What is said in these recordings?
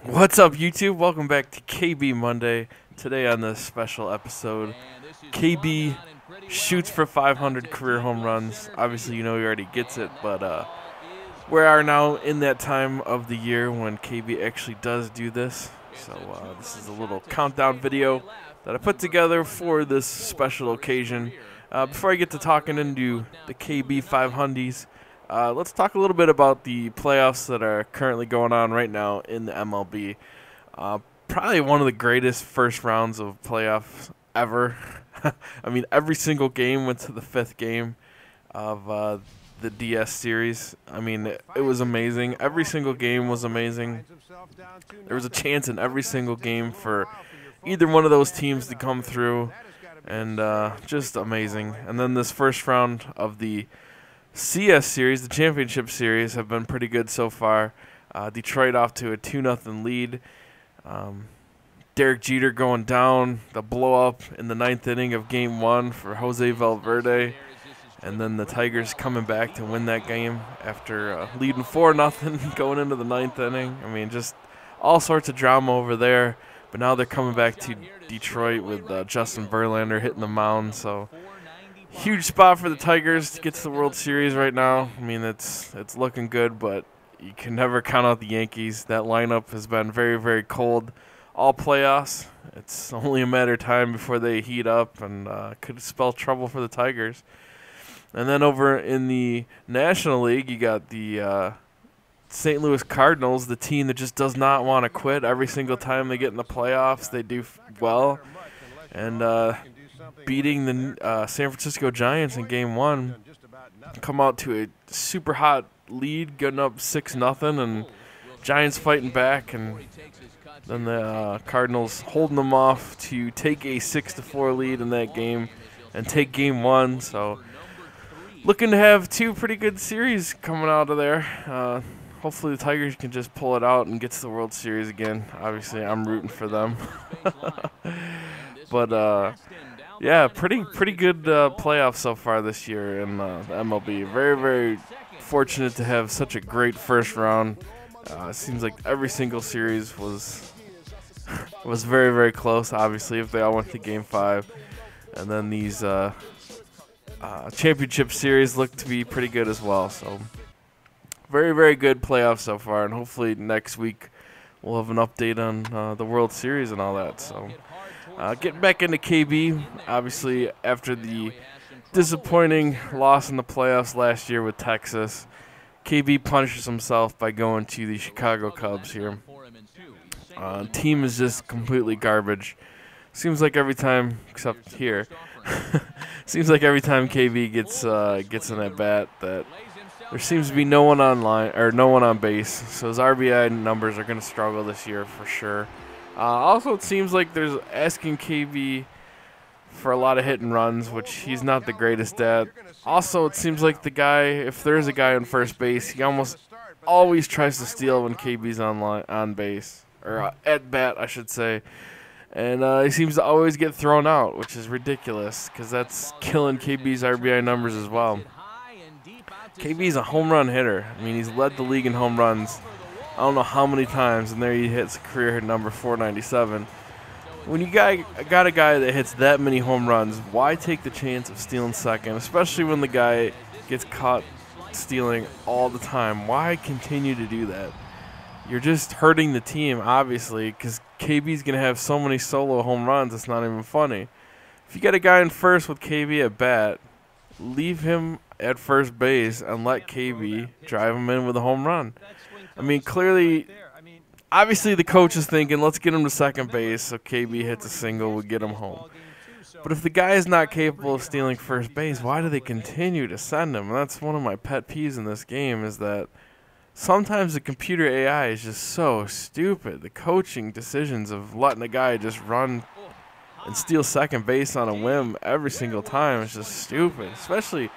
What's up, YouTube? Welcome back to KB Monday. Today on this special episode, KB shoots for 500 career home runs. Obviously, you know he already gets it, but we are now in that time of the year when KB actually does do this. So this is a little countdown video that I put together for this special occasion. Before I get to talking into the KB 500s, let's talk a little bit about the playoffs that are currently going on right now in the MLB. Probably one of the greatest first rounds of playoffs ever. I mean, every single game went to the fifth game of the DS series. I mean, it was amazing. Every single game was amazing. There was a chance in every single game for either one of those teams to come through, and just amazing. And then this first round of the CS series, the championship series, have been pretty good so far. Detroit off to a 2-0 lead. Derek Jeter going down, the blow up in the ninth inning of Game 1 for Jose Valverde. And then the Tigers coming back to win that game after leading 4-0 going into the ninth inning. I mean, just all sorts of drama over there. But now they're coming back to Detroit with Justin Verlander hitting the mound. So huge spot for the Tigers to get to the World Series right now. I mean, it's looking good, but you can never count out the Yankees. That lineup has been very, very cold all playoffs. It's only a matter of time before they heat up, and could spell trouble for the Tigers. And then over in the National League, you got the St. Louis Cardinals, the team that just does not want to quit. Every single time they get in the playoffs, they do well. And beating the San Francisco Giants in Game 1, come out to a super hot lead, getting up 6-0, and Giants fighting back, and then the Cardinals holding them off to take a 6-4 lead in that game and take Game 1. So looking to have two pretty good series coming out of there. Hopefully the Tigers can just pull it out and get to the World Series again. Obviously, I'm rooting for them. But yeah, pretty good playoffs so far this year in the MLB. Very, very fortunate to have such a great first round. It seems like every single series was very, very close. Obviously, if they all went to Game 5, and then these championship series look to be pretty good as well. So very, very good playoffs so far, and hopefully next week we'll have an update on the World Series and all that. So getting back into KB, obviously after the disappointing loss in the playoffs last year with Texas, KB punishes himself by going to the Chicago Cubs here. Team is just completely garbage. Seems like every time, except here, seems like every time KB gets an at bat, that there seems to be no one on line or no one on base. So his RBI numbers are going to struggle this year for sure. Also, it seems like there's asking KB for a lot of hit and runs, which he's not the greatest at. Also, it seems like the guy, if there's a guy on first base, he almost always tries to steal when KB's on base, or at bat, I should say. And he seems to always get thrown out, which is ridiculous, because that's killing KB's RBI numbers as well. KB's a home run hitter. I mean, he's led the league in home runs I don't know how many times, and there he hits career number 497. When you got a guy that hits that many home runs, why take the chance of stealing second, especially when the guy gets caught stealing all the time? Why continue to do that? You're just hurting the team, obviously, because KB's going to have so many solo home runs, it's not even funny. If you got a guy in first with KB at bat, leave him at first base and let KB drive him in with a home run. I mean, clearly, obviously the coach is thinking, let's get him to second base so KB hits a single, we'll get him home. But if the guy is not capable of stealing first base, why do they continue to send him? And that's one of my pet peeves in this game, is that sometimes the computer AI is just so stupid. The coaching decisions of letting a guy just run and steal second base on a whim every single time is just stupid. Especially,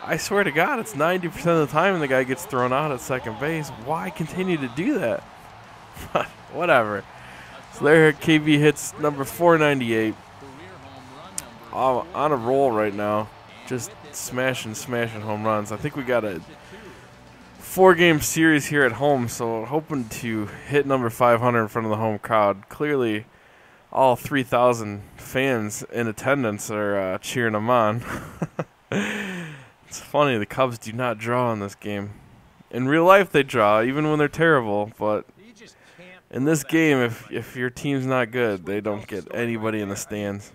I swear to God, it's 90% of the time the guy gets thrown out at second base. Why continue to do that? But whatever. So there KB hits number 498. On a roll right now. Just smashing home runs. I think we got a 4-game series here at home, so hoping to hit number 500 in front of the home crowd. Clearly, all 3,000 fans in attendance are cheering them on. It's funny, the Cubs do not draw in this game. In real life, they draw, even when they're terrible, but in this game, if your team's not good, they don't get anybody in the stands.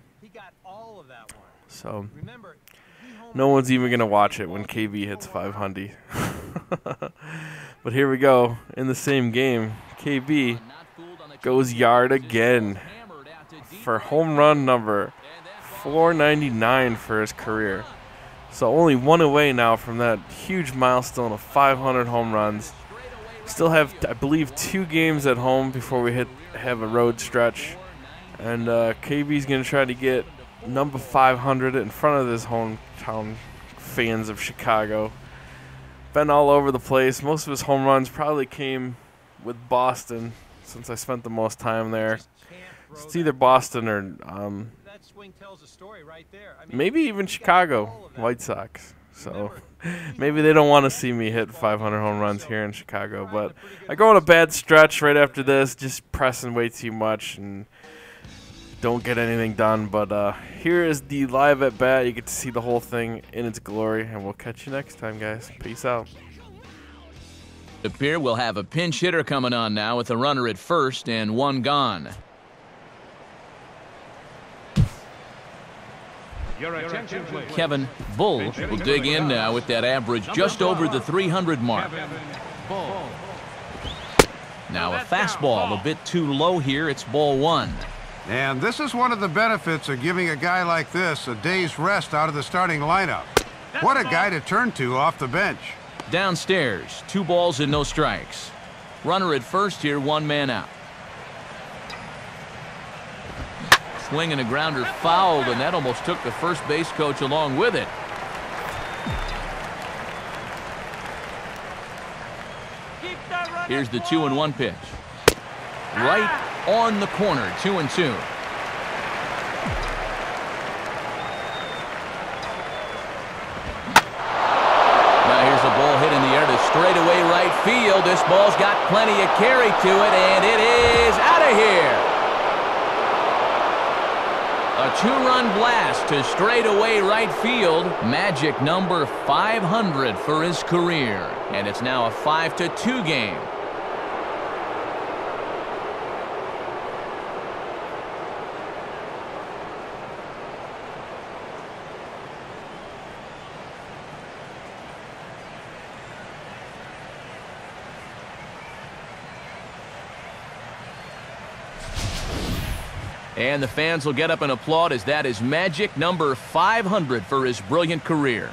So, no one's even going to watch it when KB hits 500. But here we go. In the same game, KB goes yard again for home run number 499 for his career. So only one away now from that huge milestone of 500 home runs. Still have, I believe, 2 games at home before we have a road stretch. And KB's going to try to get number 500 in front of his hometown fans of Chicago. Been all over the place. Most of his home runs probably came with Boston, since I spent the most time there. It's either Boston or maybe even Chicago White Sox. So maybe they don't want to see me hit 500 home runs here in Chicago. But I go on a bad stretch right after this, just pressing way too much and don't get anything done. But here is the live at bat. You get to see the whole thing in its glory, and we'll catch you next time, guys. Peace out. Up here, we'll have a pinch hitter coming on now with a runner at first and 1 gone. Kevin Bull will dig in now with that average just over the 300 mark. Now a fastball a bit too low here. It's ball 1. And this is one of the benefits of giving a guy like this a day's rest out of the starting lineup. What a guy to turn to off the bench. Downstairs, 2 balls and no strikes. Runner at first here, 1 man out. Swing and a grounder fouled, and that almost took the first base coach along with it. Here's the 2-1 pitch. Right on the corner, 2-2. Now here's a ball hit in the air to straightaway right field. This ball's got plenty of carry to it, and it is out of here. A 2-run blast to straightaway right field. Magic number 500 for his career. And it's now a 5-2 game. And the fans will get up and applaud as that is magic number 500 for his brilliant career.